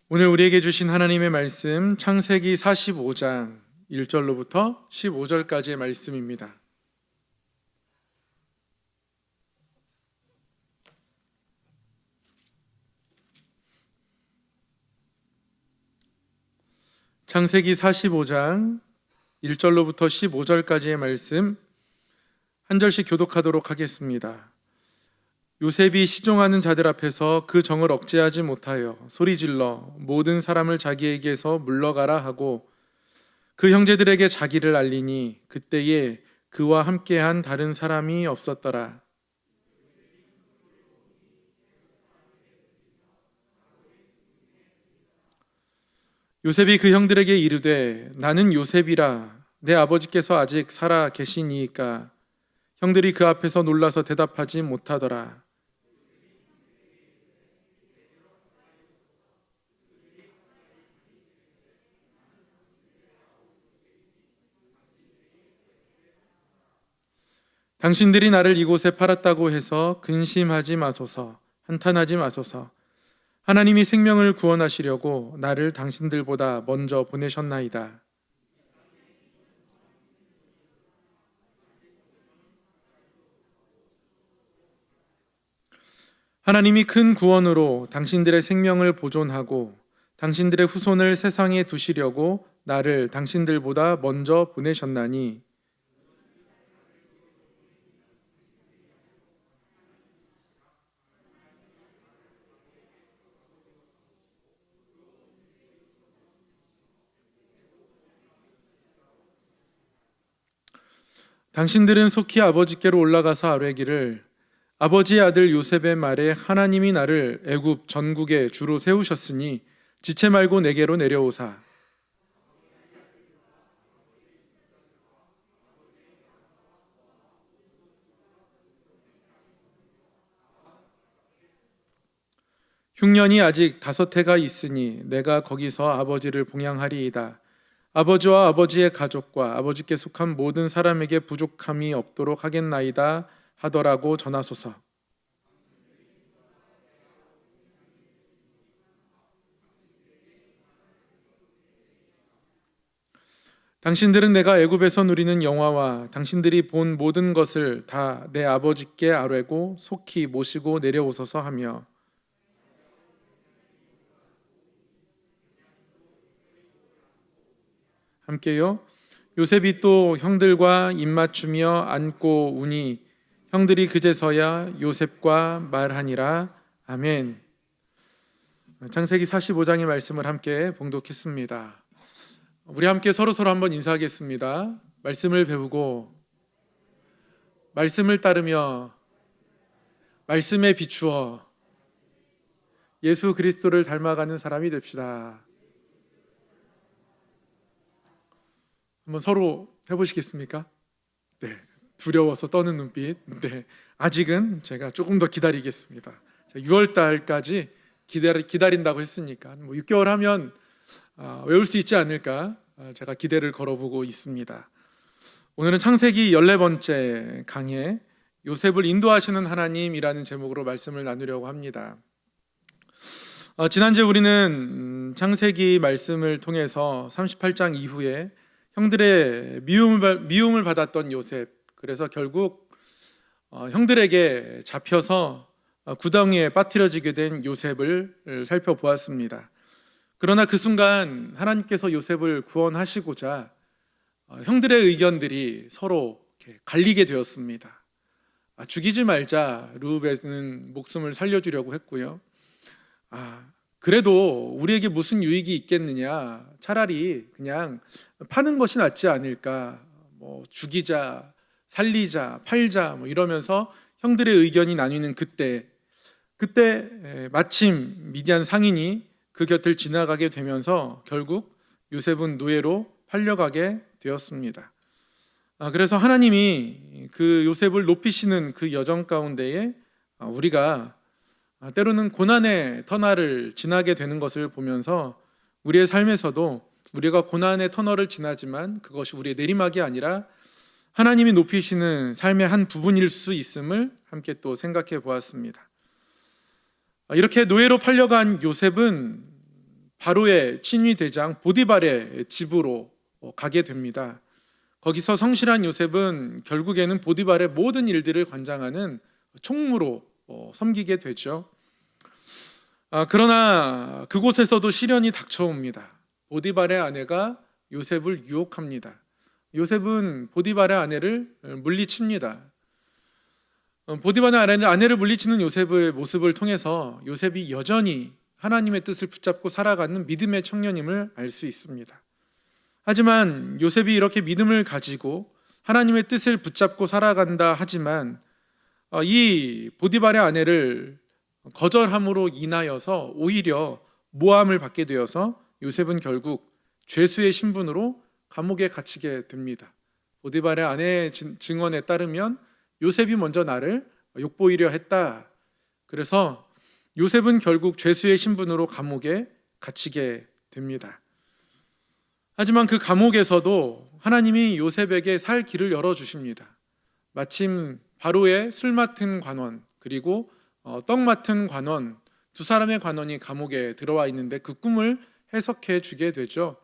오늘 우리에게 주신 하나님의 말씀 창세기 45장 1절로부터 15절까지의 말씀입니다. 창세기 45장 1절로부터 15절까지의 말씀 한 절씩 교독하도록 하겠습니다. 요셉이 시종하는 자들 앞에서 그 정을 억제하지 못하여 소리질러 모든 사람을 자기에게서 물러가라 하고 그 형제들에게 자기를 알리니 그때에 그와 함께한 다른 사람이 없었더라. 요셉이 그 형들에게 이르되 나는 요셉이라 내 아버지께서 아직 살아 계시니이까. 형들이 그 앞에서 놀라서 대답하지 못하더라. 당신들이 나를 이곳에 팔았다고 해서 근심하지 마소서, 한탄하지 마소서. 하나님이 생명을 구원하시려고 나를 당신들보다 먼저 보내셨나이다. 하나님이 큰 구원으로 당신들의 생명을 보존하고 당신들의 후손을 세상에 두시려고 나를 당신들보다 먼저 보내셨나니 당신들은 속히 아버지께로 올라가서 아뢰기를 아버지의 아들 요셉의 말에 하나님이 나를 애굽 전국에 주로 세우셨으니 지체 말고 내게로 내려오사. 흉년이 아직 5해가 있으니 내가 거기서 아버지를 봉양하리이다. 아버지와 아버지의 가족과 아버지께 속한 모든 사람에게 부족함이 없도록 하겠나이다 하더라고 전하소서. 당신들은 내가 애굽에서 누리는 영화와 당신들이 본 모든 것을 다 내 아버지께 아뢰고 속히 모시고 내려오소서 하며 함께요. 요셉이 또 형들과 입맞추며 안고 우니 형들이 그제서야 요셉과 말하니라. 아멘. 창세기 45장의 말씀을 함께 봉독했습니다. 우리 함께 서로 한번 인사하겠습니다. 말씀을 배우고 말씀을 따르며 말씀에 비추어 예수 그리스도를 닮아가는 사람이 됩시다. 한번 서로 해보시겠습니까? 네, 두려워서 떠는 눈빛. 네, 아직은 제가 조금 더 기다리겠습니다. 6월 달까지 기다린다고 했으니까 뭐 6개월 하면 외울 수 있지 않을까 제가 기대를 걸어보고 있습니다. 오늘은 창세기 14번째 강의 요셉을 인도하시는 하나님이라는 제목으로 말씀을 나누려고 합니다. 지난주에 우리는 창세기 말씀을 통해서 38장 이후에 형들의 미움을 받았던 요셉, 그래서 결국 형들에게 잡혀서 구덩이에 빠뜨려지게 된 요셉을 살펴보았습니다. 그러나 그 순간 하나님께서 요셉을 구원하시고자 형들의 의견들이 서로 갈리게 되었습니다. 죽이지 말자, 르우벤은 목숨을 살려주려고 했고요. 그래도 우리에게 무슨 유익이 있겠느냐, 차라리 그냥 파는 것이 낫지 않을까, 뭐 죽이자, 살리자, 팔자 뭐 이러면서 형들의 의견이 나뉘는 그때 마침 미디안 상인이 그 곁을 지나가게 되면서 결국 요셉은 노예로 팔려가게 되었습니다. 그래서 하나님이 그 요셉을 높이시는 그 여정 가운데에 우리가 때로는 고난의 터널을 지나게 되는 것을 보면서 우리의 삶에서도 우리가 고난의 터널을 지나지만 그것이 우리의 내리막이 아니라 하나님이 높이시는 삶의 한 부분일 수 있음을 함께 또 생각해 보았습니다. 이렇게 노예로 팔려간 요셉은 바로의 친위 대장 보디발의 집으로 가게 됩니다. 거기서 성실한 요셉은 결국에는 보디발의 모든 일들을 관장하는 총무로 섬기게 되죠. 그러나 그곳에서도 시련이 닥쳐옵니다. 보디발의 아내가 요셉을 유혹합니다. 요셉은 보디발의 아내를 물리칩니다. 보디발의 아내를 물리치는 요셉의 모습을 통해서 요셉이 여전히 하나님의 뜻을 붙잡고 살아가는 믿음의 청년임을 알 수 있습니다. 하지만 요셉이 이렇게 믿음을 가지고 하나님의 뜻을 붙잡고 살아간다 하지만 이 보디발의 아내를 거절함으로 인하여서 오히려 모함을 받게 되어서 요셉은 결국 죄수의 신분으로 감옥에 갇히게 됩니다. 보디발의 아내의 증언에 따르면 요셉이 먼저 나를 욕보이려 했다. 그래서 요셉은 결국 죄수의 신분으로 감옥에 갇히게 됩니다. 하지만 그 감옥에서도 하나님이 요셉에게 살 길을 열어주십니다. 마침 바로의 술 맡은 관원 그리고 떡 맡은 관원 두 사람의 관원이 감옥에 들어와 있는데 그 꿈을 해석해 주게 되죠.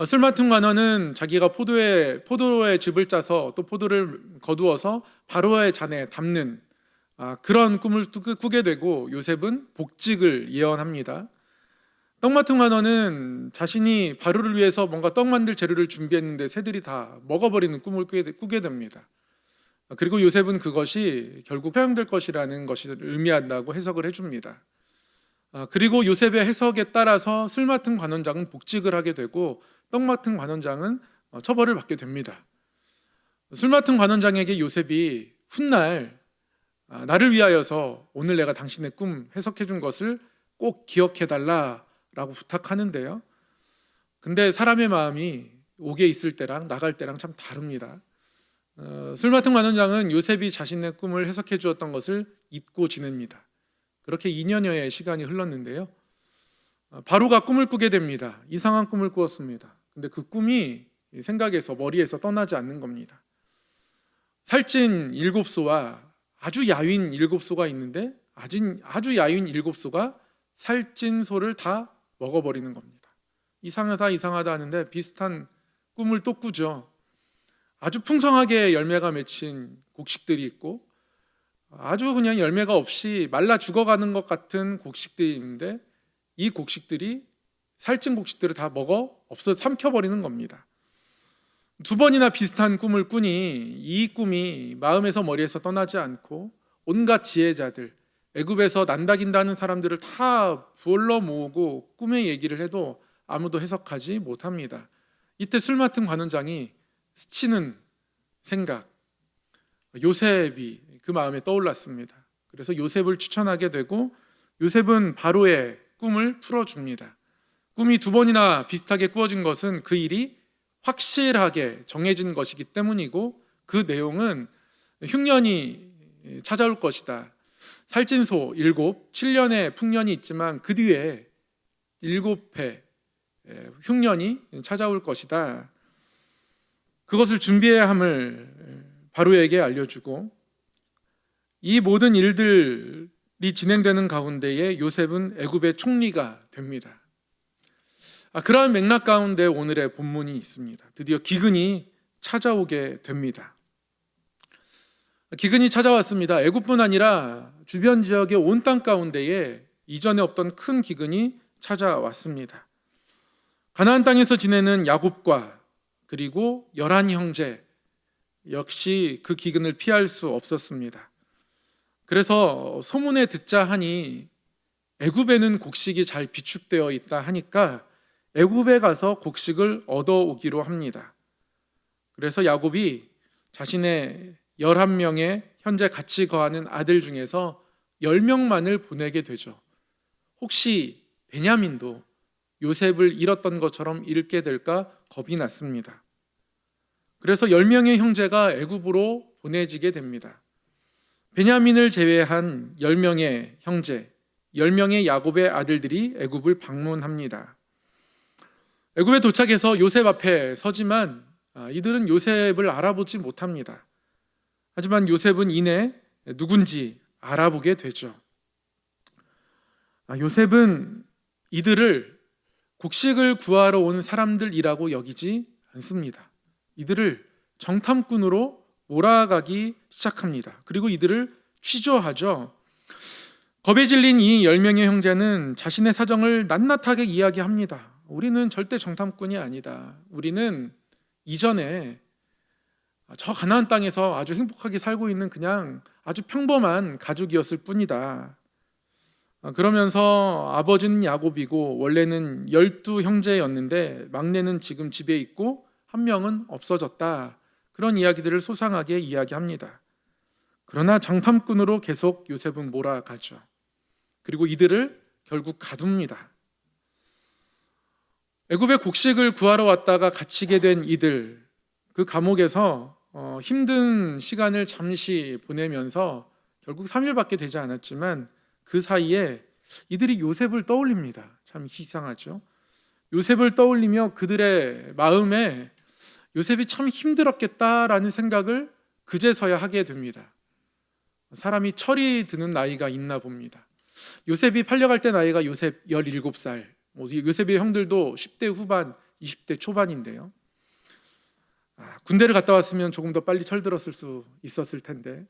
술 맡은 관원은 자기가 포도의 즙을 짜서 또 포도를 거두어서 바로의 잔에 담는 그런 꿈을 꾸게 되고 요셉은 복직을 예언합니다. 떡 맡은 관원은 자신이 바로를 위해서 뭔가 떡 만들 재료를 준비했는데 새들이 다 먹어버리는 꿈을 꾸게 됩니다. 그리고 요셉은 그것이 결국 회용될 것이라는 것을 의미한다고 해석을 해줍니다. 그리고 요셉의 해석에 따라서 술 맡은 관원장은 복직을 하게 되고 떡 맡은 관원장은 처벌을 받게 됩니다. 술 맡은 관원장에게 요셉이 훗날 나를 위하여서 오늘 내가 당신의 꿈 해석해 준 것을 꼭 기억해 달라라고 부탁하는데요. 근데 사람의 마음이 옥에 있을 때랑 나갈 때랑 참 다릅니다. 술 맡은 관원장은 요셉이 자신의 꿈을 해석해 주었던 것을 잊고 지냅니다. 그렇게 2년여의 시간이 흘렀는데요. 바로가 꿈을 꾸게 됩니다. 이상한 꿈을 꾸었습니다. 근데 그 꿈이 생각에서 머리에서 떠나지 않는 겁니다. 살찐 7소와 아주 야윈 7소가 있는데 아주 야윈 7소가 살찐 소를 다 먹어버리는 겁니다. 이상하다 하는데 비슷한 꿈을 또 꾸죠. 아주 풍성하게 열매가 맺힌 곡식들이 있고 아주 그냥 열매가 없이 말라 죽어가는 것 같은 곡식들이 있는데 이 곡식들이 살찐 곡식들을 다 삼켜버리는 겁니다. 2번이나 비슷한 꿈을 꾸니 이 꿈이 마음에서 머리에서 떠나지 않고 온갖 지혜자들, 애굽에서 난다긴다는 사람들을 다 불러 모으고 꿈의 얘기를 해도 아무도 해석하지 못합니다. 이때 술 맡은 관원장이 스치는 생각, 요셉이 그 마음에 떠올랐습니다. 그래서 요셉을 추천하게 되고 요셉은 바로의 꿈을 풀어줍니다. 꿈이 2번이나 비슷하게 꾸어진 것은 그 일이 확실하게 정해진 것이기 때문이고 그 내용은 흉년이 찾아올 것이다. 살찐 소 7, 7년의 풍년이 있지만 그 뒤에 7회 흉년이 찾아올 것이다. 그것을 준비해야 함을 바로에게 알려주고 이 모든 일들이 진행되는 가운데에 요셉은 애굽의 총리가 됩니다. 그러한 맥락 가운데 오늘의 본문이 있습니다. 드디어 기근이 찾아오게 됩니다. 기근이 찾아왔습니다. 애굽뿐 아니라 주변 지역의 온 땅 가운데에 이전에 없던 큰 기근이 찾아왔습니다. 가나안 땅에서 지내는 야곱과 그리고 11형제 역시 그 기근을 피할 수 없었습니다. 그래서 소문에 듣자 하니 애굽에는 곡식이 잘 비축되어 있다 하니까 애굽에 가서 곡식을 얻어오기로 합니다. 그래서 야곱이 자신의 11명의 현재 같이 거하는 아들 중에서 10명만을 보내게 되죠. 혹시 베냐민도 요셉을 잃었던 것처럼 잃게 될까 겁이 났습니다. 그래서 10명의 형제가 애굽으로 보내지게 됩니다. 베냐민을 제외한 10명의 형제, 10명의 야곱의 아들들이 애굽을 방문합니다. 애굽에 도착해서 요셉 앞에 서지만 이들은 요셉을 알아보지 못합니다. 하지만 요셉은 이내 누군지 알아보게 되죠. 요셉은 이들을 곡식을 구하러 온 사람들이라고 여기지 않습니다. 이들을 정탐꾼으로 몰아가기 시작합니다. 그리고 이들을 취조하죠. 겁에 질린 이 10명의 형제는 자신의 사정을 낱낱하게 이야기합니다. 우리는 절대 정탐꾼이 아니다. 우리는 이전에 저 가나안 땅에서 아주 행복하게 살고 있는 그냥 아주 평범한 가족이었을 뿐이다. 그러면서 아버지는 야곱이고 원래는 12형제였는데 막내는 지금 집에 있고 한 명은 없어졌다. 그런 이야기들을 소상하게 이야기합니다. 그러나 정탐꾼으로 계속 요셉은 몰아가죠. 그리고 이들을 결국 가둡니다. 애굽의 곡식을 구하러 왔다가 갇히게 된 이들, 그 감옥에서 힘든 시간을 잠시 보내면서 결국 3일밖에 되지 않았지만 그 사이에 이들이 요셉을 떠올립니다. 참 이상하죠. 요셉을 떠올리며 그들의 마음에 요셉이 참 힘들었겠다라는 생각을 그제서야 하게 됩니다. 사람이 철이 드는 나이가 있나 봅니다. 요셉이 팔려갈 때 나이가 요셉 17살, 요셉의 형들도 10대 후반, 20대 초반인데요. 군대를 갔다 왔으면 조금 더 빨리 철들었을 수 있었을 텐데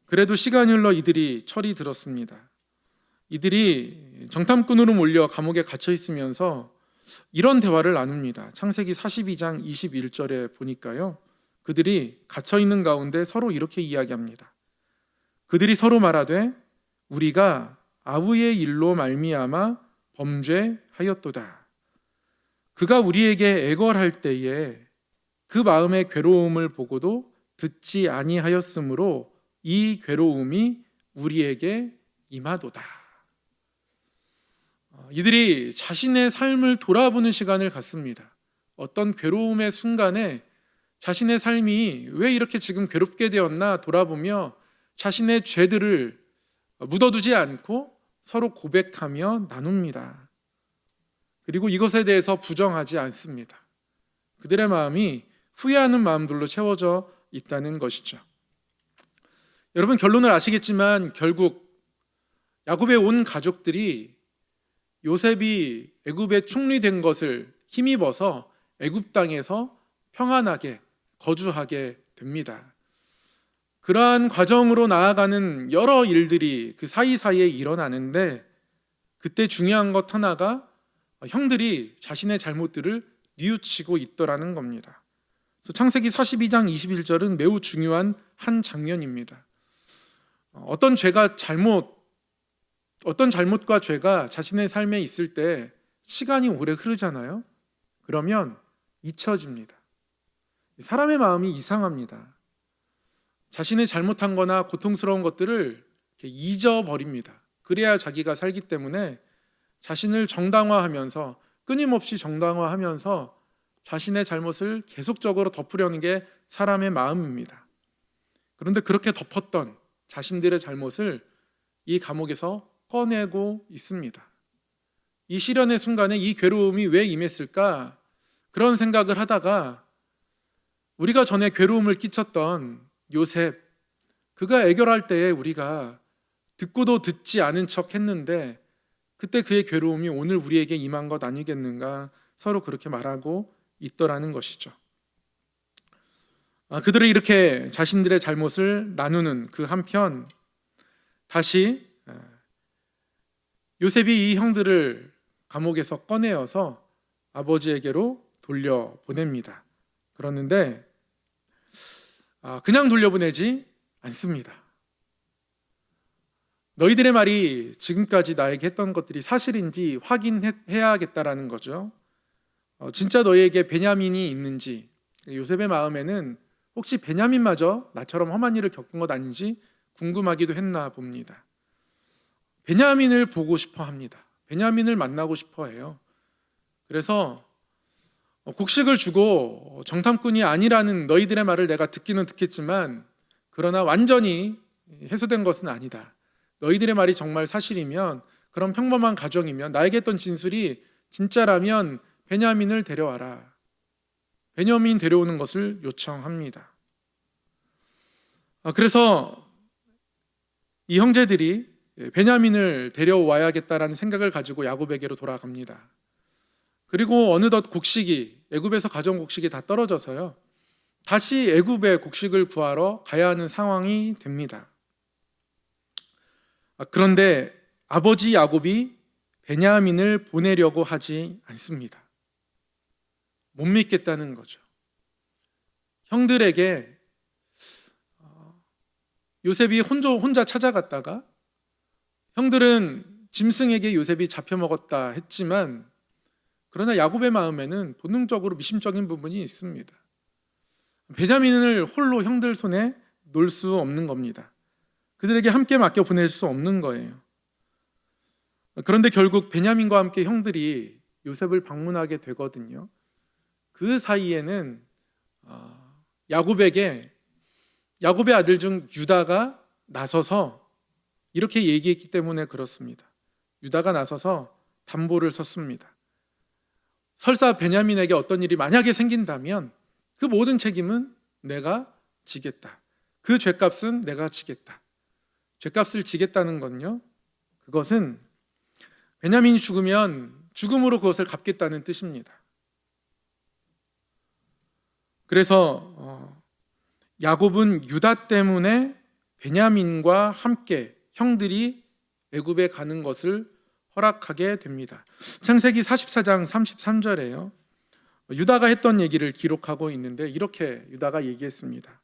그래도 시간이 흘러 이들이 철이 들었습니다. 이들이 정탐꾼으로 몰려 감옥에 갇혀 있으면서 이런 대화를 나눕니다. 창세기 42장 21절에 보니까요. 그들이 갇혀 있는 가운데 서로 이렇게 이야기합니다. 그들이 서로 말하되 우리가 아우의 일로 말미암아 범죄하였도다. 그가 우리에게 애걸할 때에 그 마음의 괴로움을 보고도 듣지 아니하였으므로 이 괴로움이 우리에게 임하도다. 이들이 자신의 삶을 돌아보는 시간을 갖습니다. 어떤 괴로움의 순간에 자신의 삶이 왜 이렇게 지금 괴롭게 되었나 돌아보며 자신의 죄들을 묻어두지 않고 서로 고백하며 나눕니다. 그리고 이것에 대해서 부정하지 않습니다. 그들의 마음이 후회하는 마음들로 채워져 있다는 것이죠. 여러분 결론을 아시겠지만 결국 야곱의 온 가족들이 요셉이 애굽에 총리된 것을 힘입어서 애굽 땅에서 평안하게 거주하게 됩니다. 그러한 과정으로 나아가는 여러 일들이 그 사이사이에 일어나는데 그때 중요한 것 하나가 형들이 자신의 잘못들을 뉘우치고 있더라는 겁니다. 그래서 창세기 42장 21절은 매우 중요한 한 장면입니다. 어떤 잘못과 죄가 자신의 삶에 있을 때 시간이 오래 흐르잖아요. 그러면 잊혀집니다. 사람의 마음이 이상합니다. 자신의 잘못한 거나 고통스러운 것들을 잊어버립니다. 그래야 자기가 살기 때문에 자신을 정당화하면서 끊임없이 정당화하면서 자신의 잘못을 계속적으로 덮으려는 게 사람의 마음입니다. 그런데 그렇게 덮었던 자신들의 잘못을 이 감옥에서 꺼내고 있습니다. 이 시련의 순간에 이 괴로움이 왜 임했을까? 그런 생각을 하다가 우리가 전에 괴로움을 끼쳤던 요셉, 그가 애결할 때에 우리가 듣고도 듣지 않은 척 했는데 그때 그의 괴로움이 오늘 우리에게 임한 것 아니겠는가 서로 그렇게 말하고 있더라는 것이죠. 그들이 이렇게 자신들의 잘못을 나누는 그 한편 다시 요셉이 이 형들을 감옥에서 꺼내어서 아버지에게로 돌려보냅니다. 그러는데 그냥 돌려보내지 않습니다. 너희들의 말이 지금까지 나에게 했던 것들이 사실인지 확인해야겠다라는 거죠. 진짜 너희에게 베냐민이 있는지, 요셉의 마음에는 혹시 베냐민마저 나처럼 험한 일을 겪은 것 아닌지 궁금하기도 했나 봅니다. 베냐민을 보고 싶어 합니다. 베냐민을 만나고 싶어 해요. 그래서 곡식을 주고 정탐꾼이 아니라는 너희들의 말을 내가 듣기는 듣겠지만 그러나 완전히 해소된 것은 아니다. 너희들의 말이 정말 사실이면, 그런 평범한 가정이면, 나에게 했던 진술이 진짜라면 베냐민을 데려와라. 베냐민 데려오는 것을 요청합니다. 그래서 이 형제들이 베냐민을 데려와야겠다라는 생각을 가지고 야곱에게로 돌아갑니다. 그리고 어느덧 곡식이, 애굽에서 가져온 곡식이 다 떨어져서요, 다시 애굽에 곡식을 구하러 가야 하는 상황이 됩니다. 그런데 아버지 야곱이 베냐민을 보내려고 하지 않습니다. 못 믿겠다는 거죠. 형들에게 요셉이 혼자 찾아갔다가 형들은 짐승에게 요셉이 잡혀먹었다 했지만, 그러나 야곱의 마음에는 본능적으로 미심적인 부분이 있습니다. 베냐민을 홀로 형들 손에 놓을 수 없는 겁니다. 그들에게 함께 맡겨 보낼 수 없는 거예요. 그런데 결국 베냐민과 함께 형들이 요셉을 방문하게 되거든요. 그 사이에는 야곱의 아들 중 유다가 나서서 이렇게 얘기했기 때문에 그렇습니다. 유다가 나서서 담보를 섰습니다. 설사 베냐민에게 어떤 일이 만약에 생긴다면 그 모든 책임은 내가 지겠다. 그 죄값은 내가 지겠다. 죄값을 지겠다는 건요, 그것은 베냐민이 죽으면 죽음으로 그것을 갚겠다는 뜻입니다. 그래서 야곱은 유다 때문에 베냐민과 함께 형들이 애굽에 가는 것을 허락하게 됩니다. 창세기 44장 33절에요. 유다가 했던 얘기를 기록하고 있는데 이렇게 유다가 얘기했습니다.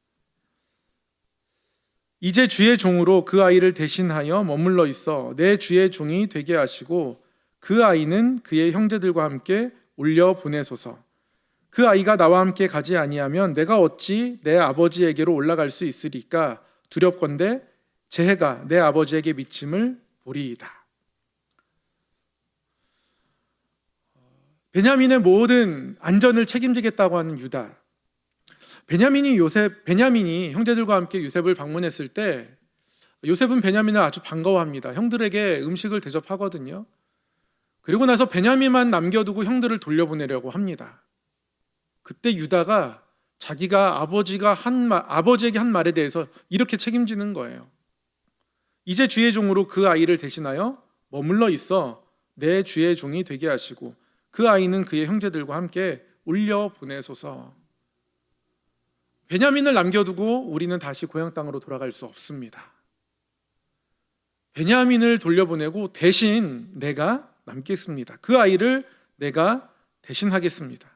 이제 주의 종으로 그 아이를 대신하여 머물러 있어 내 주의 종이 되게 하시고 그 아이는 그의 형제들과 함께 올려 보내소서. 그 아이가 나와 함께 가지 아니하면 내가 어찌 내 아버지에게로 올라갈 수 있으리까? 두렵건대 제 해가 내 아버지에게 미침을 보리이다. 베냐민의 모든 안전을 책임지겠다고 하는 유다. 베냐민이 형제들과 함께 요셉을 방문했을 때 요셉은 베냐민을 아주 반가워합니다. 형들에게 음식을 대접하거든요. 그리고 나서 베냐민만 남겨두고 형들을 돌려보내려고 합니다. 그때 유다가 자기가 아버지에게 한 말에 대해서 이렇게 책임지는 거예요. 이제 주의 종으로 그 아이를 대신하여 머물러 있어 내 주의 종이 되게 하시고 그 아이는 그의 형제들과 함께 올려 보내소서. 베냐민을 남겨두고 우리는 다시 고향 땅으로 돌아갈 수 없습니다. 베냐민을 돌려보내고 대신 내가 남겠습니다. 그 아이를 내가 대신하겠습니다.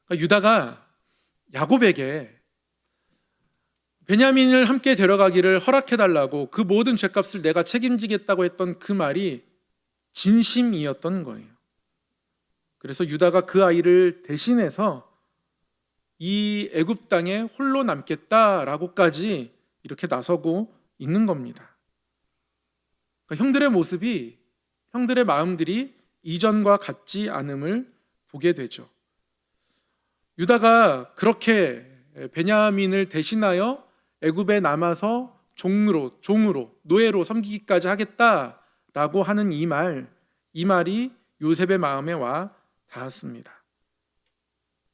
그러니까 유다가 야곱에게 베냐민을 함께 데려가기를 허락해달라고 그 모든 죄값을 내가 책임지겠다고 했던 그 말이 진심이었던 거예요. 그래서 유다가 그 아이를 대신해서 이 애굽 땅에 홀로 남겠다라고까지 이렇게 나서고 있는 겁니다. 그러니까 형들의 모습이, 형들의 마음들이 이전과 같지 않음을 보게 되죠. 유다가 그렇게 베냐민을 대신하여 애굽에 남아서 종으로 노예로 섬기기까지 하겠다라고 하는 이 말이 요셉의 마음에 와 닿았습니다.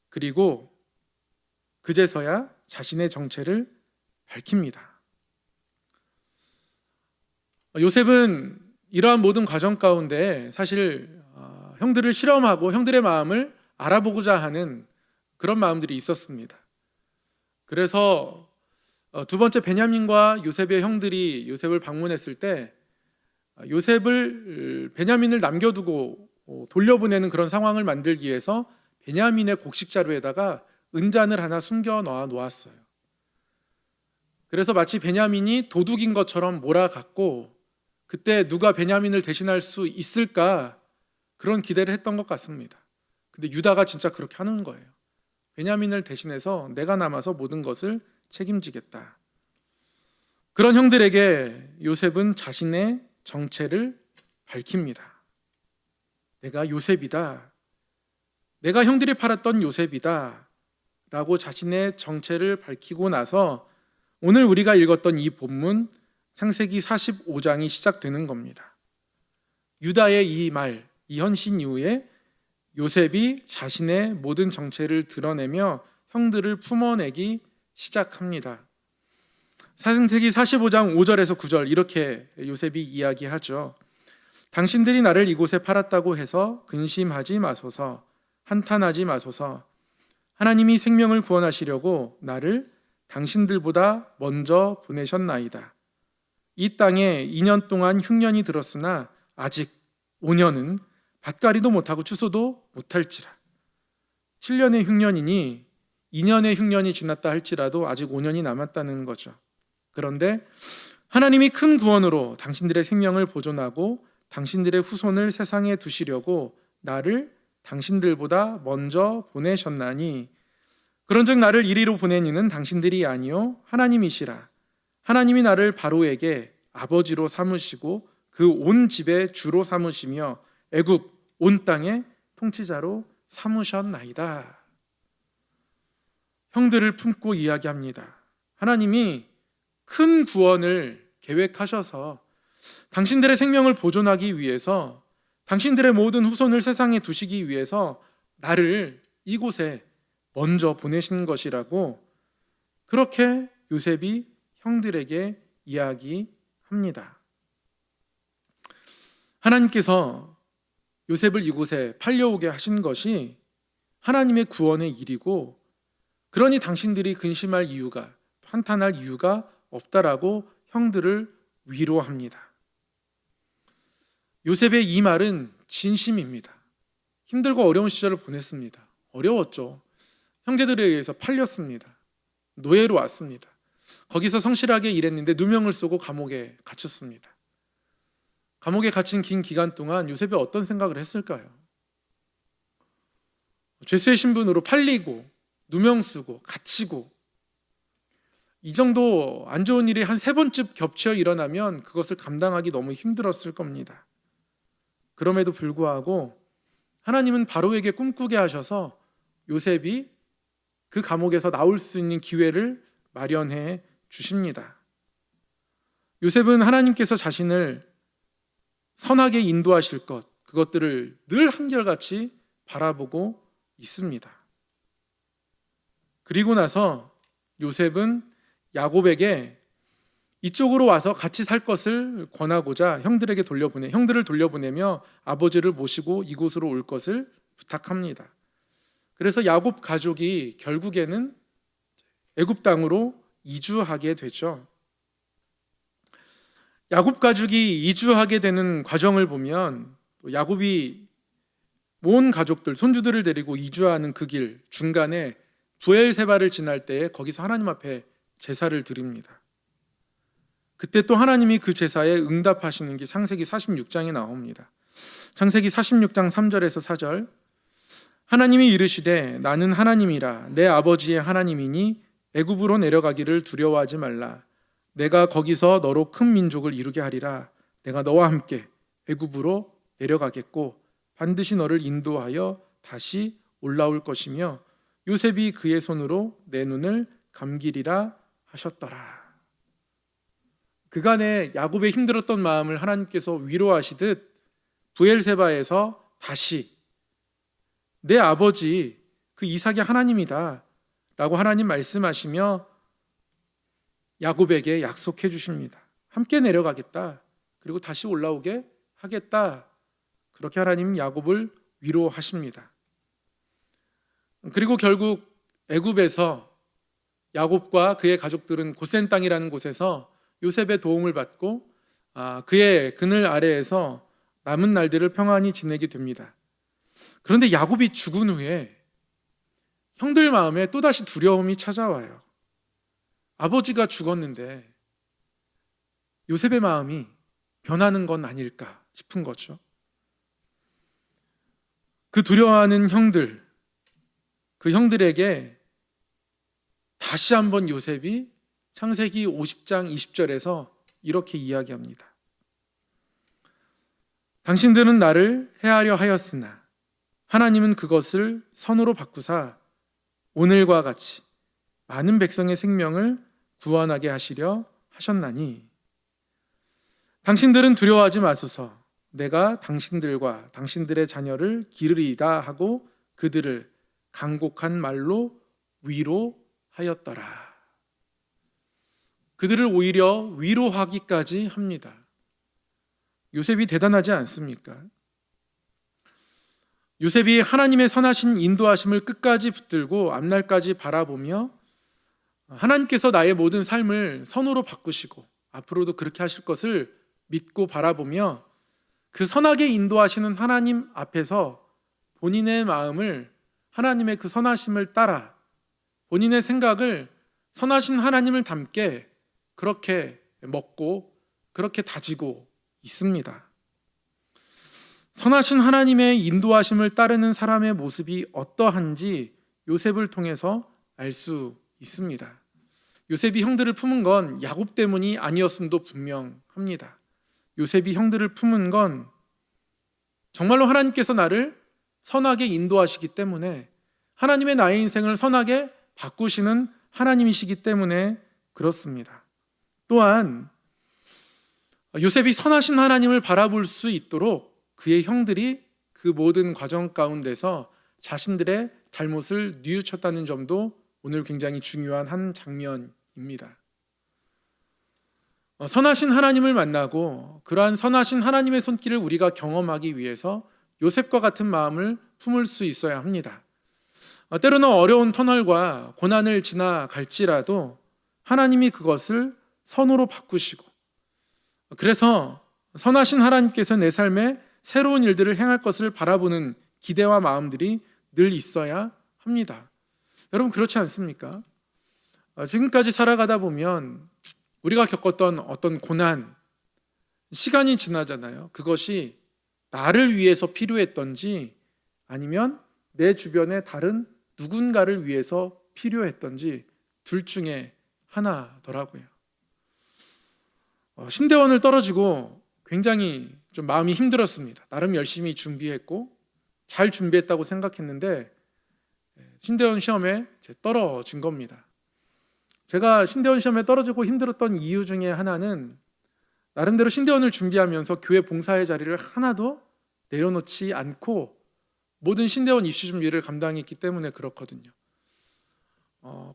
그리고 그제서야 자신의 정체를 밝힙니다. 요셉은 이러한 모든 과정 가운데 사실 형들을 실험하고 형들의 마음을 알아보고자 하는 그런 마음들이 있었습니다. 그래서 두 번째 베냐민과 요셉의 형들이 요셉을 방문했을 때 베냐민을 남겨두고 돌려보내는 그런 상황을 만들기 위해서 베냐민의 곡식 자루에다가 은잔을 하나 숨겨 놓았어요. 그래서 마치 베냐민이 도둑인 것처럼 몰아갔고 그때 누가 베냐민을 대신할 수 있을까 그런 기대를 했던 것 같습니다. 근데 유다가 진짜 그렇게 하는 거예요. 베냐민을 대신해서 내가 남아서 모든 것을 책임지겠다. 그런 형들에게 요셉은 자신의 정체를 밝힙니다. 내가 요셉이다. 내가 형들이 팔았던 요셉이다. 라고 자신의 정체를 밝히고 나서 오늘 우리가 읽었던 이 본문 창세기 45장이 시작되는 겁니다. 유다의 이 헌신 이후에 요셉이 자신의 모든 정체를 드러내며 형들을 품어내기 시작합니다. 창세기 45장 5절에서 9절 이렇게 요셉이 이야기하죠. 당신들이 나를 이곳에 팔았다고 해서 근심하지 마소서, 한탄하지 마소서. 하나님이 생명을 구원하시려고 나를 당신들보다 먼저 보내셨나이다. 이 땅에 2년 동안 흉년이 들었으나 아직 5년은 밭갈이도 못하고 추수도 못할지라. 7년의 흉년이니 2년의 흉년이 지났다 할지라도 아직 5년이 남았다는 거죠. 그런데 하나님이 큰 구원으로 당신들의 생명을 보존하고 당신들의 후손을 세상에 두시려고 나를 당신들보다 먼저 보내셨나니, 그런즉 나를 이리로 보낸 이는 당신들이 아니요 하나님이시라. 하나님이 나를 바로에게 아버지로 삼으시고 그 온 집의 주로 삼으시며 애굽 온 땅의 통치자로 삼으셨나이다. 형들을 품고 이야기합니다. 하나님이 큰 구원을 계획하셔서 당신들의 생명을 보존하기 위해서, 당신들의 모든 후손을 세상에 두시기 위해서 나를 이곳에 먼저 보내신 것이라고, 그렇게 요셉이 형들에게 이야기합니다. 하나님께서 요셉을 이곳에 팔려오게 하신 것이 하나님의 구원의 일이고, 그러니 당신들이 근심할 이유가, 한탄할 이유가 없다라고 형들을 위로합니다. 요셉의 이 말은 진심입니다. 힘들고 어려운 시절을 보냈습니다. 어려웠죠. 형제들에 의해서 팔렸습니다. 노예로 왔습니다. 거기서 성실하게 일했는데 누명을 쓰고 감옥에 갇혔습니다. 감옥에 갇힌 긴 기간 동안 요셉이 어떤 생각을 했을까요? 죄수의 신분으로 팔리고 누명 쓰고 갇히고, 이 정도 안 좋은 일이 한 3번쯤 겹쳐 일어나면 그것을 감당하기 너무 힘들었을 겁니다. 그럼에도 불구하고 하나님은 바로에게 꿈꾸게 하셔서 요셉이 그 감옥에서 나올 수 있는 기회를 마련해 주십니다. 요셉은 하나님께서 자신을 선하게 인도하실 것, 그것들을 늘 한결같이 바라보고 있습니다. 그리고 나서 요셉은 야곱에게 이쪽으로 와서 같이 살 것을 권하고자 형들을 돌려보내며 아버지를 모시고 이곳으로 올 것을 부탁합니다. 그래서 야곱 가족이 결국에는 애굽 땅으로 이주하게 되죠. 야곱 가족이 이주하게 되는 과정을 보면, 야곱이 온 가족들, 손주들을 데리고 이주하는 그 길 중간에 부엘세바를 지날 때에 거기서 하나님 앞에 제사를 드립니다. 그때 또 하나님이 그 제사에 응답하시는 게 창세기 46장에 나옵니다. 창세기 46장 3절에서 4절. 하나님이 이르시되 나는 하나님이라 내 아버지의 하나님이니 애굽으로 내려가기를 두려워하지 말라. 내가 거기서 너로 큰 민족을 이루게 하리라. 내가 너와 함께 애굽으로 내려가겠고 반드시 너를 인도하여 다시 올라올 것이며 요셉이 그의 손으로 내 눈을 감기리라 하셨더라. 그간의 야곱의 힘들었던 마음을 하나님께서 위로하시듯 부엘세바에서 다시 내 아버지 그 이삭의 하나님이다 라고 하나님 말씀하시며 야곱에게 약속해 주십니다. 함께 내려가겠다, 그리고 다시 올라오게 하겠다, 그렇게 하나님 야곱을 위로하십니다. 그리고 결국 애굽에서 야곱과 그의 가족들은 고센 땅이라는 곳에서 요셉의 도움을 받고 그의 그늘 아래에서 남은 날들을 평안히 지내게 됩니다. 그런데 야곱이 죽은 후에 형들 마음에 또다시 두려움이 찾아와요. 아버지가 죽었는데 요셉의 마음이 변하는 건 아닐까 싶은 거죠. 그 두려워하는 형들, 그 형들에게 다시 한번 요셉이 창세기 50장 20절에서 이렇게 이야기합니다. 당신들은 나를 해하려 하였으나 하나님은 그것을 선으로 바꾸사 오늘과 같이 많은 백성의 생명을 구원하게 하시려 하셨나니, 당신들은 두려워하지 마소서. 내가 당신들과 당신들의 자녀를 기르리이다 하고 그들을 간곡한 말로 위로하였더라. 그들을 오히려 위로하기까지 합니다. 요셉이 대단하지 않습니까? 요셉이 하나님의 선하신 인도하심을 끝까지 붙들고 앞날까지 바라보며 하나님께서 나의 모든 삶을 선으로 바꾸시고 앞으로도 그렇게 하실 것을 믿고 바라보며 그 선하게 인도하시는 하나님 앞에서 본인의 마음을 하나님의 그 선하심을 따라 본인의 생각을 선하신 하나님을 닮게 그렇게 먹고 그렇게 다지고 있습니다. 선하신 하나님의 인도하심을 따르는 사람의 모습이 어떠한지 요셉을 통해서 알 수 있습니다. 요셉이 형들을 품은 건 야곱 때문이 아니었음도 분명합니다. 요셉이 형들을 품은 건 정말로 하나님께서 나를 선하게 인도하시기 때문에 하나님의 나의 인생을 선하게 바꾸시는 하나님이시기 때문에 그렇습니다. 또한 요셉이 선하신 하나님을 바라볼 수 있도록 그의 형들이 그 모든 과정 가운데서 자신들의 잘못을 뉘우쳤다는 점도 오늘 굉장히 중요한 한 장면입니다. 선하신 하나님을 만나고 그러한 선하신 하나님의 손길을 우리가 경험하기 위해서 요셉과 같은 마음을 품을 수 있어야 합니다. 때로는 어려운 터널과 고난을 지나갈지라도 하나님이 그것을 선으로 바꾸시고 그래서 선하신 하나님께서 내 삶에 새로운 일들을 행할 것을 바라보는 기대와 마음들이 늘 있어야 합니다. 여러분 그렇지 않습니까? 지금까지 살아가다 보면 우리가 겪었던 어떤 고난, 시간이 지나잖아요. 그것이 나를 위해서 필요했던지 아니면 내 주변의 다른 누군가를 위해서 필요했던지 둘 중에 하나더라고요. 신대원을 떨어지고 굉장히 좀 마음이 힘들었습니다. 나름 열심히 준비했고 잘 준비했다고 생각했는데 신대원 시험에 떨어진 겁니다. 제가 신대원 시험에 떨어지고 힘들었던 이유 중에 하나는 나름대로 신대원을 준비하면서 교회 봉사의 자리를 하나도 내려놓지 않고 모든 신대원 입시 준비를 감당했기 때문에 그렇거든요.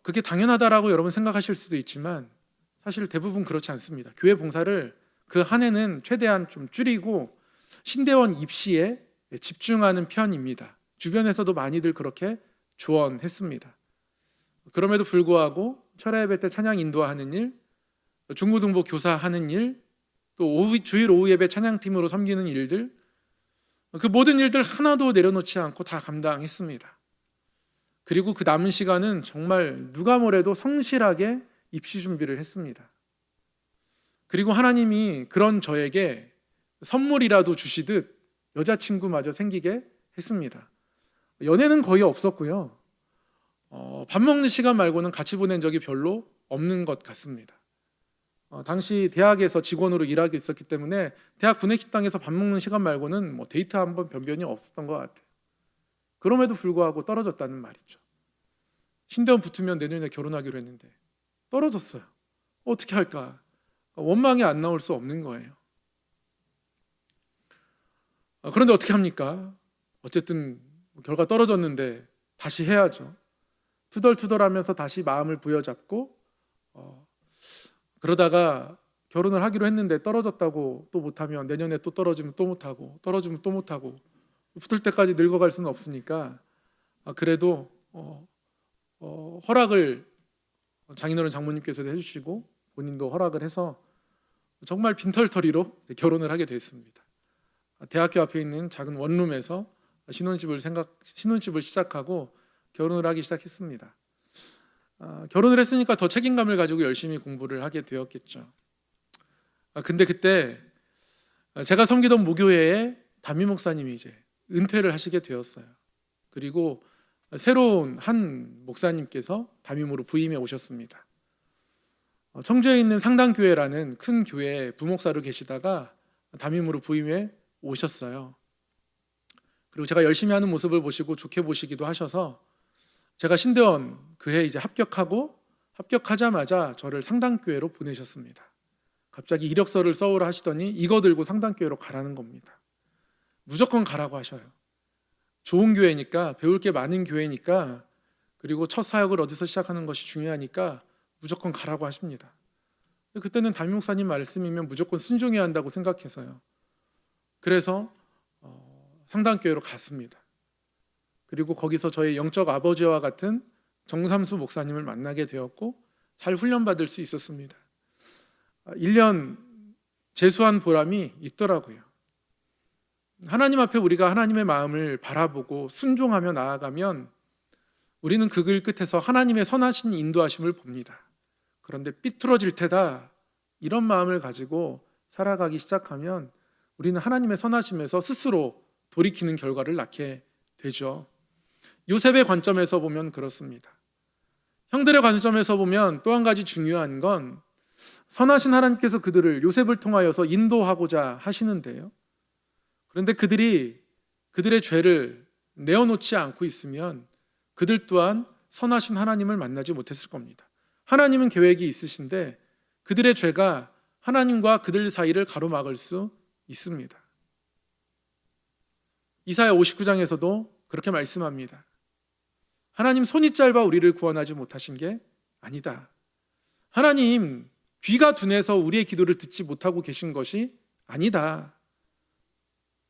그게 당연하다라고 여러분 생각하실 수도 있지만 사실 대부분 그렇지 않습니다. 교회 봉사를 그 한 해는 최대한 좀 줄이고 신대원 입시에 집중하는 편입니다. 주변에서도 많이들 그렇게 조언했습니다. 그럼에도 불구하고 철야 예배 때 찬양 인도하는 일, 중고등부 교사하는 일, 또 주일 오후 예배 찬양팀으로 섬기는 일들, 그 모든 일들 하나도 내려놓지 않고 다 감당했습니다. 그리고 그 남은 시간은 정말 누가 뭐래도 성실하게 입시 준비를 했습니다. 그리고 하나님이 그런 저에게 선물이라도 주시듯 여자친구마저 생기게 했습니다. 연애는 거의 없었고요. 밥 먹는 시간 말고는 같이 보낸 적이 별로 없는 것 같습니다. 당시 대학에서 직원으로 일하고 있었기 때문에 대학 구내식당에서 밥 먹는 시간 말고는 데이트 한번 변변이 없었던 것 같아요. 그럼에도 불구하고 떨어졌다는 말이죠. 신대원 붙으면 내년에 결혼하기로 했는데 떨어졌어요. 어떻게 할까? 원망이 안 나올 수 없는 거예요. 그런데 어떻게 합니까? 어쨌든 결과 떨어졌는데 다시 해야죠. 투덜투덜하면서 다시 마음을 부여잡고 그러다가 결혼을 하기로 했는데 떨어졌다고 또 못하면 내년에 또 떨어지면 또 못하고 떨어지면 또 못하고 붙을 때까지 늙어갈 수는 없으니까 그래도 허락을 장인어른 장모님께서도 해주시고 본인도 허락을 해서 정말 빈털터리로 결혼을 하게 됐습니다. 대학교 앞에 있는 작은 원룸에서 신혼집을 시작하고 결혼을 하기 시작했습니다. 결혼을 했으니까 더 책임감을 가지고 열심히 공부를 하게 되었겠죠. 근데 그때 제가 섬기던 모교회에 담임 목사님이 이제 은퇴를 하시게 되었어요. 그리고 새로운 한 목사님께서 담임으로 부임해 오셨습니다. 청주에 있는 상당교회라는 큰 교회에 부목사로 계시다가 담임으로 부임해 오셨어요. 그리고 제가 열심히 하는 모습을 보시고 좋게 보시기도 하셔서 제가 신대원 그해 이제 합격하자마자 저를 상당교회로 보내셨습니다. 갑자기 이력서를 써오라 하시더니 이거 들고 상당교회로 가라는 겁니다. 무조건 가라고 하셔요. 좋은 교회니까, 배울 게 많은 교회니까, 그리고 첫 사역을 어디서 시작하는 것이 중요하니까 무조건 가라고 하십니다. 그때는 담임 목사님 말씀이면 무조건 순종해야 한다고 생각해서요. 그래서 상담교회로 갔습니다. 그리고 거기서 저의 영적 아버지와 같은 정삼수 목사님을 만나게 되었고 잘 훈련받을 수 있었습니다. 1년 재수한 보람이 있더라고요. 하나님 앞에 우리가 하나님의 마음을 바라보고 순종하며 나아가면 우리는 그 길 끝에서 하나님의 선하신 인도하심을 봅니다. 그런데 삐뚤어질 테다 이런 마음을 가지고 살아가기 시작하면 우리는 하나님의 선하심에서 스스로 돌이키는 결과를 낳게 되죠. 요셉의 관점에서 보면 그렇습니다. 형들의 관점에서 보면 또 한 가지 중요한 건 선하신 하나님께서 그들을 요셉을 통하여서 인도하고자 하시는데요. 그런데 그들이 그들의 죄를 내어놓지 않고 있으면 그들 또한 선하신 하나님을 만나지 못했을 겁니다. 하나님은 계획이 있으신데 그들의 죄가 하나님과 그들 사이를 가로막을 수 있습니다. 이사야 59장에서도 그렇게 말씀합니다. 하나님 손이 짧아 우리를 구원하지 못하신 게 아니다. 하나님 귀가 둔해서 우리의 기도를 듣지 못하고 계신 것이 아니다.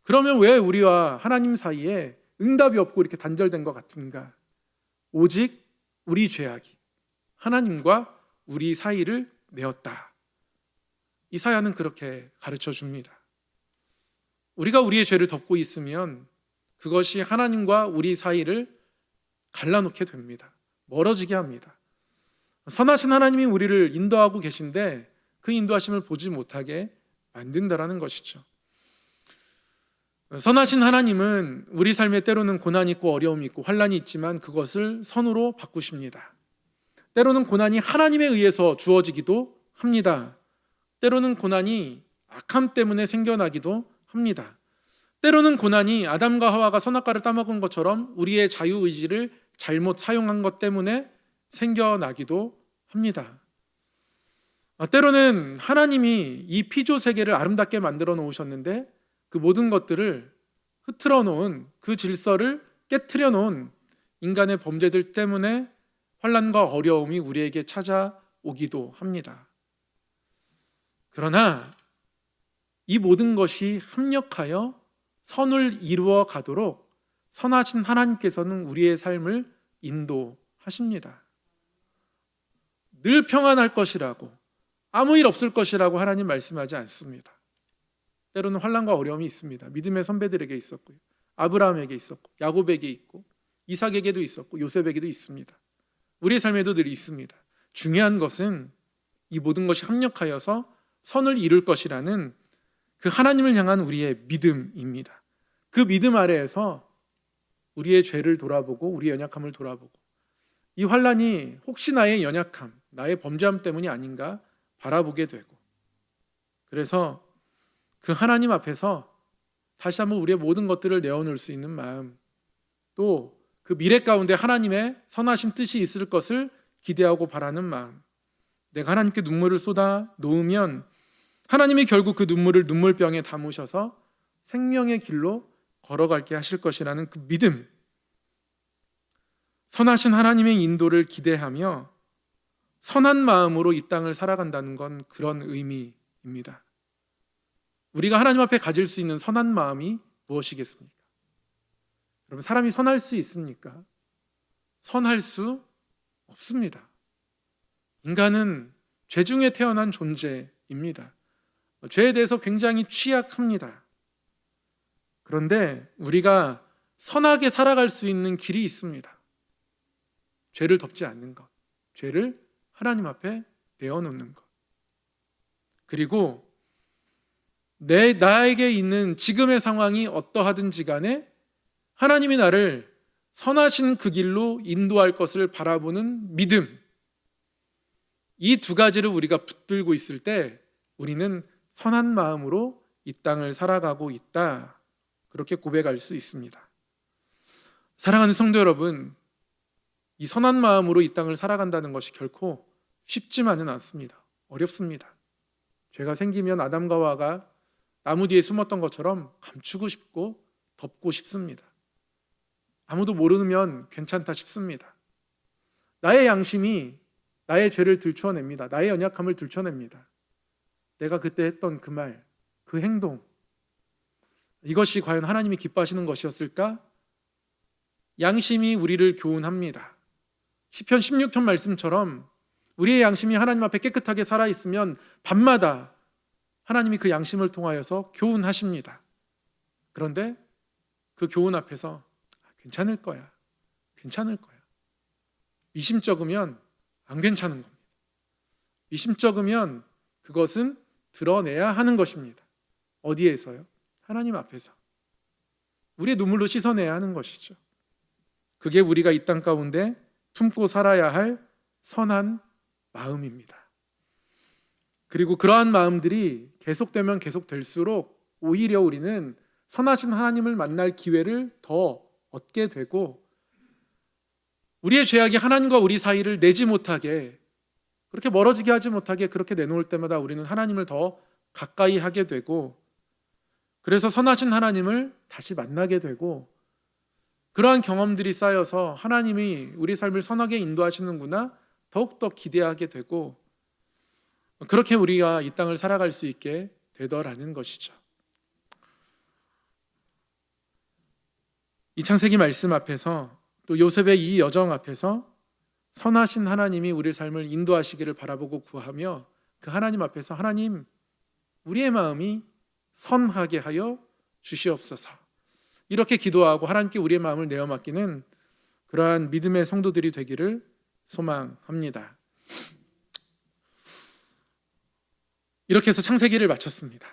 그러면 왜 우리와 하나님 사이에 응답이 없고 이렇게 단절된 것 같은가? 오직 우리 죄악이 하나님과 우리 사이를 내었다. 이사야는 그렇게 가르쳐 줍니다. 우리가 우리의 죄를 덮고 있으면 그것이 하나님과 우리 사이를 갈라놓게 됩니다. 멀어지게 합니다. 선하신 하나님이 우리를 인도하고 계신데 그 인도하심을 보지 못하게 만든다라는 것이죠. 선하신 하나님은 우리 삶에 때로는 고난이 있고 어려움이 있고 환난이 있지만 그것을 선으로 바꾸십니다. 때로는 고난이 하나님에 의해서 주어지기도 합니다. 때로는 고난이 악함 때문에 생겨나기도 합니다. 때로는 고난이 아담과 하와가 선악과를 따먹은 것처럼 우리의 자유의지를 잘못 사용한 것 때문에 생겨나기도 합니다. 때로는 하나님이 이 피조 세계를 아름답게 만들어 놓으셨는데 그 모든 것들을 흐트러 놓은 그 질서를 깨트려 놓은 인간의 범죄들 때문에 환난과 어려움이 우리에게 찾아오기도 합니다. 그러나 이 모든 것이 합력하여 선을 이루어 가도록 선하신 하나님께서는 우리의 삶을 인도하십니다. 늘 평안할 것이라고, 아무 일 없을 것이라고 하나님 말씀하지 않습니다. 때로는 환난과 어려움이 있습니다. 믿음의 선배들에게 있었고요, 아브라함에게 있었고, 야곱에게 있고, 이삭에게도 있었고, 요셉에게도 있습니다. 우리의 삶에도 늘 있습니다. 중요한 것은 이 모든 것이 합력하여서 선을 이룰 것이라는 그 하나님을 향한 우리의 믿음입니다. 그 믿음 아래에서 우리의 죄를 돌아보고 우리의 연약함을 돌아보고 이 환난이 혹시 나의 연약함, 나의 범죄함 때문이 아닌가 바라보게 되고, 그래서 그 하나님 앞에서 다시 한번 우리의 모든 것들을 내어놓을 수 있는 마음, 또 그 미래 가운데 하나님의 선하신 뜻이 있을 것을 기대하고 바라는 마음, 내가 하나님께 눈물을 쏟아 놓으면 하나님이 결국 그 눈물을 눈물병에 담으셔서 생명의 길로 걸어갈게 하실 것이라는 그 믿음, 선하신 하나님의 인도를 기대하며 선한 마음으로 이 땅을 살아간다는 건 그런 의미입니다. 우리가 하나님 앞에 가질 수 있는 선한 마음이 무엇이겠습니까? 여러분, 사람이 선할 수 있습니까? 선할 수 없습니다. 인간은 죄 중에 태어난 존재입니다. 죄에 대해서 굉장히 취약합니다. 그런데 우리가 선하게 살아갈 수 있는 길이 있습니다. 죄를 덮지 않는 것, 죄를 하나님 앞에 내어놓는 것, 그리고 나에게 있는 지금의 상황이 어떠하든지 간에 하나님이 나를 선하신 그 길로 인도할 것을 바라보는 믿음, 이 두 가지를 우리가 붙들고 있을 때 우리는 선한 마음으로 이 땅을 살아가고 있다, 그렇게 고백할 수 있습니다. 사랑하는 성도 여러분, 이 선한 마음으로 이 땅을 살아간다는 것이 결코 쉽지만은 않습니다. 어렵습니다. 죄가 생기면 아담과 하와가 나무 뒤에 숨었던 것처럼 감추고 싶고 덮고 싶습니다. 아무도 모르면 괜찮다 싶습니다. 나의 양심이 나의 죄를 들추어냅니다. 나의 연약함을 들춰냅니다. 내가 그때 했던 그 말, 그 행동, 이것이 과연 하나님이 기뻐하시는 것이었을까? 양심이 우리를 교훈합니다. 시편 16편 말씀처럼 우리의 양심이 하나님 앞에 깨끗하게 살아있으면 밤마다 하나님이 그 양심을 통하여서 교훈하십니다. 그런데 그 교훈 앞에서 괜찮을 거야, 괜찮을 거야. 미심쩍으면 안 괜찮은 겁니다. 미심쩍으면 그것은 드러내야 하는 것입니다. 어디에서요? 하나님 앞에서. 우리의 눈물로 씻어내야 하는 것이죠. 그게 우리가 이 땅 가운데 품고 살아야 할 선한 마음입니다. 그리고 그러한 마음들이 계속되면 계속될수록 오히려 우리는 선하신 하나님을 만날 기회를 더 얻게 되고, 우리의 죄악이 하나님과 우리 사이를 내지 못하게, 그렇게 멀어지게 하지 못하게 그렇게 내놓을 때마다 우리는 하나님을 더 가까이 하게 되고, 그래서 선하신 하나님을 다시 만나게 되고, 그러한 경험들이 쌓여서 하나님이 우리 삶을 선하게 인도하시는구나 더욱더 기대하게 되고, 그렇게 우리가 이 땅을 살아갈 수 있게 되더라는 것이죠. 이 창세기 말씀 앞에서, 또 요셉의 이 여정 앞에서 선하신 하나님이 우리 삶을 인도하시기를 바라보고 구하며, 그 하나님 앞에서 하나님, 우리의 마음이 선하게 하여 주시옵소서, 이렇게 기도하고 하나님께 우리의 마음을 내어 맡기는 그러한 믿음의 성도들이 되기를 소망합니다. 이렇게 해서 창세기를 마쳤습니다.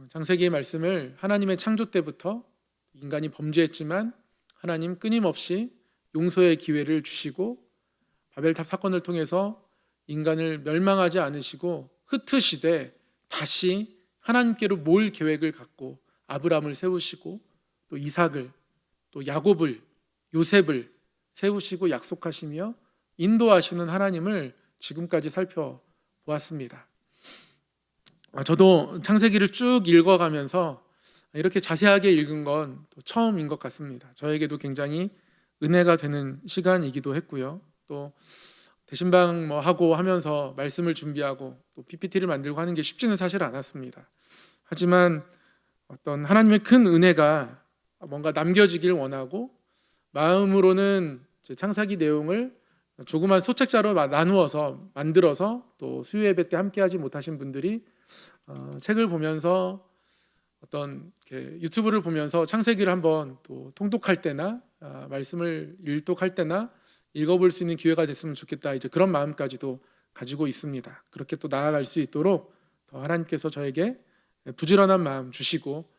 창세기의 말씀을 하나님의 창조 때부터 인간이 범죄했지만 하나님 끊임없이 용서의 기회를 주시고, 바벨탑 사건을 통해서 인간을 멸망하지 않으시고 흩으시되 다시 하나님께로 모을 계획을 갖고 아브라함을 세우시고, 또 이삭을, 또 야곱을, 요셉을 세우시고 약속하시며 인도하시는 하나님을 지금까지 살펴보았습니다. 저도 창세기를 쭉 읽어가면서 이렇게 자세하게 읽은 건 또 처음인 것 같습니다. 저에게도 굉장히 은혜가 되는 시간이기도 했고요. 또 대신방 하고 하면서 말씀을 준비하고 또 PPT를 만들고 하는 게 쉽지는 사실 않았습니다. 하지만 어떤 하나님의 큰 은혜가 뭔가 남겨지길 원하고, 마음으로는 창세기 내용을 조그만 소책자로 나누어서 만들어서 또 수요 예배 때 함께하지 못하신 분들이 책을 보면서, 어떤 유튜브를 보면서 창세기를 한번 또 통독할 때나 말씀을 일독할 때나 읽어볼 수 있는 기회가 됐으면 좋겠다, 이제 그런 마음까지도 가지고 있습니다. 그렇게 또 나아갈 수 있도록 더 하나님께서 저에게 부지런한 마음 주시고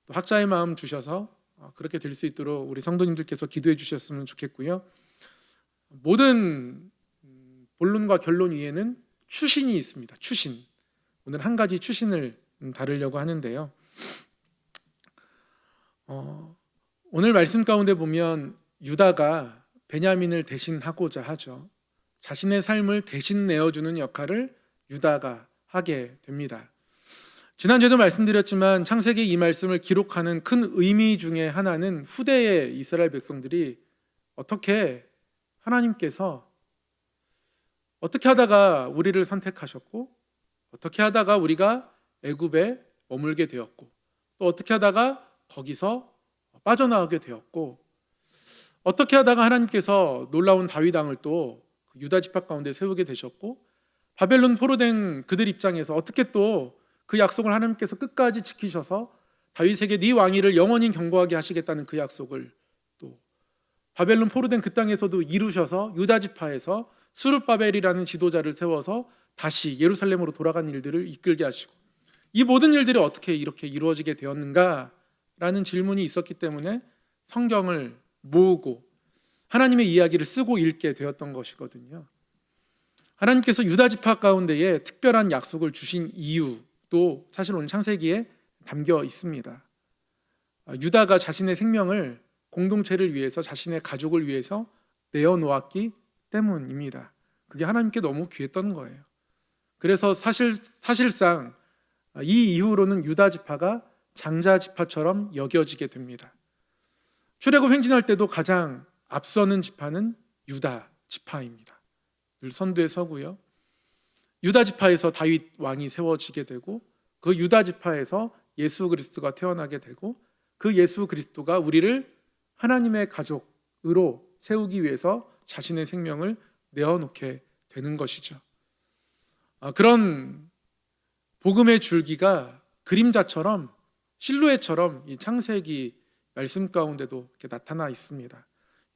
또 학자의 마음 주셔서 그렇게 될 수 있도록 우리 성도님들께서 기도해 주셨으면 좋겠고요. 모든 본론과 결론 위에는 추신이 있습니다. 추신. 오늘 한 가지 추신을 다루려고 하는데요. 오늘 말씀 가운데 보면 유다가 베냐민을 대신하고자 하죠. 자신의 삶을 대신 내어주는 역할을 유다가 하게 됩니다. 지난주에도 말씀드렸지만 창세기 이 말씀을 기록하는 큰 의미 중에 하나는 후대의 이스라엘 백성들이 어떻게 하나님께서 어떻게 하다가 우리를 선택하셨고, 어떻게 하다가 우리가 애굽에 머물게 되었고, 또 어떻게 하다가 거기서 빠져나오게 되었고, 어떻게 하다가 하나님께서 놀라운 다윗 왕을 또 유다 지파 가운데 세우게 되셨고, 바벨론 포로된 그들 입장에서 어떻게 또 그 약속을 하나님께서 끝까지 지키셔서 다윗에게 네 왕위를 영원히 경고하게 하시겠다는 그 약속을 또 바벨론 포로된 그 땅에서도 이루셔서 유다 지파에서 스룹바벨이라는 지도자를 세워서 다시 예루살렘으로 돌아간 일들을 이끌게 하시고, 이 모든 일들이 어떻게 이렇게 이루어지게 되었는가라는 질문이 있었기 때문에 성경을 모으고 하나님의 이야기를 쓰고 읽게 되었던 것이거든요. 하나님께서 유다 지파 가운데에 특별한 약속을 주신 이유도 사실 오늘 창세기에 담겨 있습니다. 유다가 자신의 생명을 공동체를 위해서, 자신의 가족을 위해서 내어놓았기 때문입니다. 그게 하나님께 너무 귀했던 거예요. 그래서 사실상 이 이후로는 유다 지파가 장자 지파처럼 여겨지게 됩니다. 출애굽 행진할 때도 가장 앞서는 지파는 유다 지파입니다. 늘 선두에 서고요. 유다 지파에서 다윗 왕이 세워지게 되고 그 유다 지파에서 예수 그리스도가 태어나게 되고 그 예수 그리스도가 우리를 하나님의 가족으로 세우기 위해서 자신의 생명을 내어놓게 되는 것이죠. 그런 복음의 줄기가 그림자처럼 실루엣처럼 이 창세기 말씀 가운데도 이렇게 나타나 있습니다.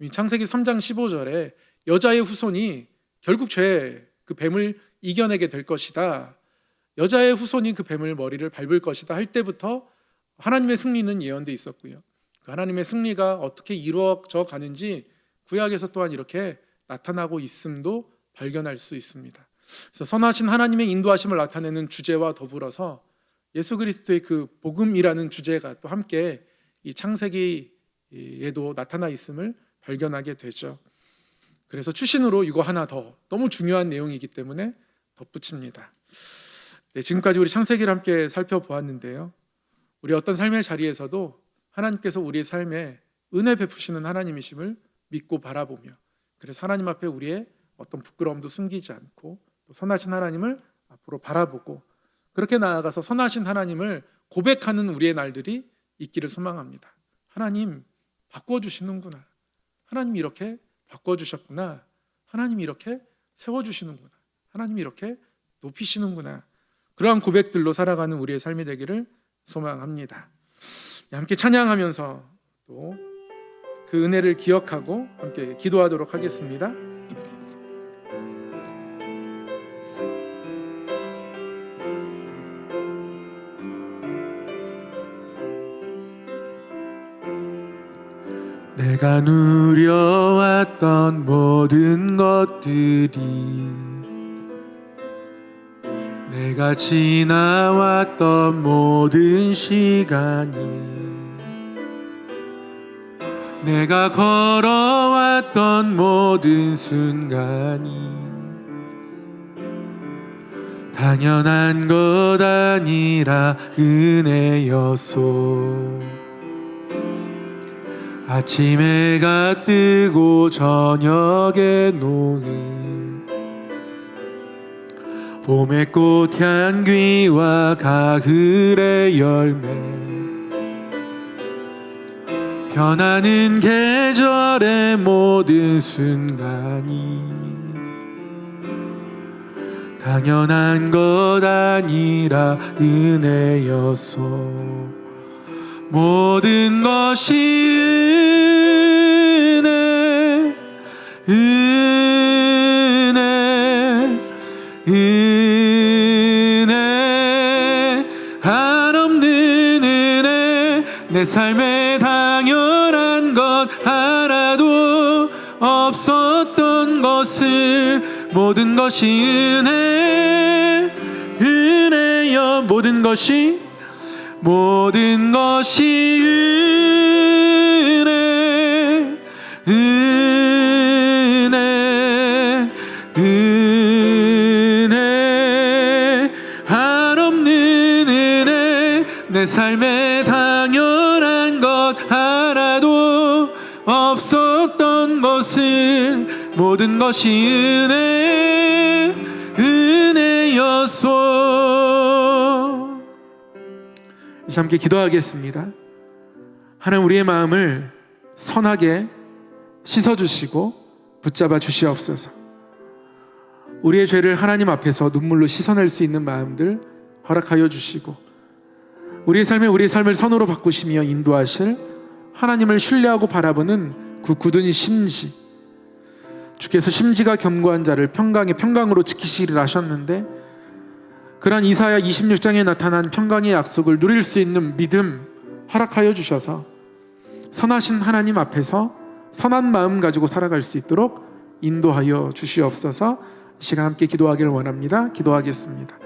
이 창세기 3장 15절에 여자의 후손이 결국 그 뱀을 이겨내게 될 것이다. 여자의 후손이 그 뱀을 머리를 밟을 것이다 할 때부터 하나님의 승리는 예언되어 있었고요. 그 하나님의 승리가 어떻게 이루어져 가는지 구약에서 또한 이렇게 나타나고 있음도 발견할 수 있습니다. 그래서 선하신 하나님의 인도하심을 나타내는 주제와 더불어서 예수 그리스도의 그 복음이라는 주제가 또 함께 이 창세기에도 나타나 있음을 발견하게 되죠. 그래서 추신으로 이거 하나 더 너무 중요한 내용이기 때문에 덧붙입니다. 네, 지금까지 우리 창세기를 함께 살펴보았는데요. 우리 어떤 삶의 자리에서도 하나님께서 우리의 삶에 은혜 베푸시는 하나님이심을 믿고 바라보며, 그래서 하나님 앞에 우리의 어떤 부끄러움도 숨기지 않고 또 선하신 하나님을 앞으로 바라보고 그렇게 나아가서 선하신 하나님을 고백하는 우리의 날들이 있기를 소망합니다. 하나님 바꿔주시는구나. 하나님이 이렇게 바꿔주셨구나. 하나님이 이렇게 세워주시는구나. 하나님이 이렇게 높이시는구나. 그러한 고백들로 살아가는 우리의 삶이 되기를 소망합니다. 함께 찬양하면서 또 그 은혜를 기억하고 함께 기도하도록 하겠습니다. 내가 누려왔던 모든 것들이, 내가 지나왔던 모든 시간이, 내가 걸어왔던 모든 순간이 당연한 것 아니라 은혜였소. 아침 해가 뜨고 저녁에 노을, 봄의 꽃 향기와 가을의 열매, 변하는 계절의 모든 순간이 당연한 것 아니라 은혜였소. 모든 것이 은혜, 은혜, 은혜, 한없는 은혜. 내 삶에 당연한 것 하나도 없었던 것을, 모든 것이 은혜, 은혜여. 모든 것이 은혜, 은혜, 은혜, 한없는 은혜. 내 삶에 당연한 것 하나도 없었던 것을, 모든 것이 은혜, 은혜였소. 이제 함께 기도하겠습니다. 하나님, 우리의 마음을 선하게 씻어주시고 붙잡아 주시옵소서. 우리의 죄를 하나님 앞에서 눈물로 씻어낼 수 있는 마음들 허락하여 주시고, 우리의 삶을 선으로 바꾸시며 인도하실 하나님을 신뢰하고 바라보는 그 굳은 심지, 주께서 심지가 견고한 자를 평강으로 지키시리라 하셨는데, 그러한 이사야 26장에 나타난 평강의 약속을 누릴 수 있는 믿음 허락하여 주셔서 선하신 하나님 앞에서 선한 마음 가지고 살아갈 수 있도록 인도하여 주시옵소서. 이 시간 함께 기도하기를 원합니다. 기도하겠습니다.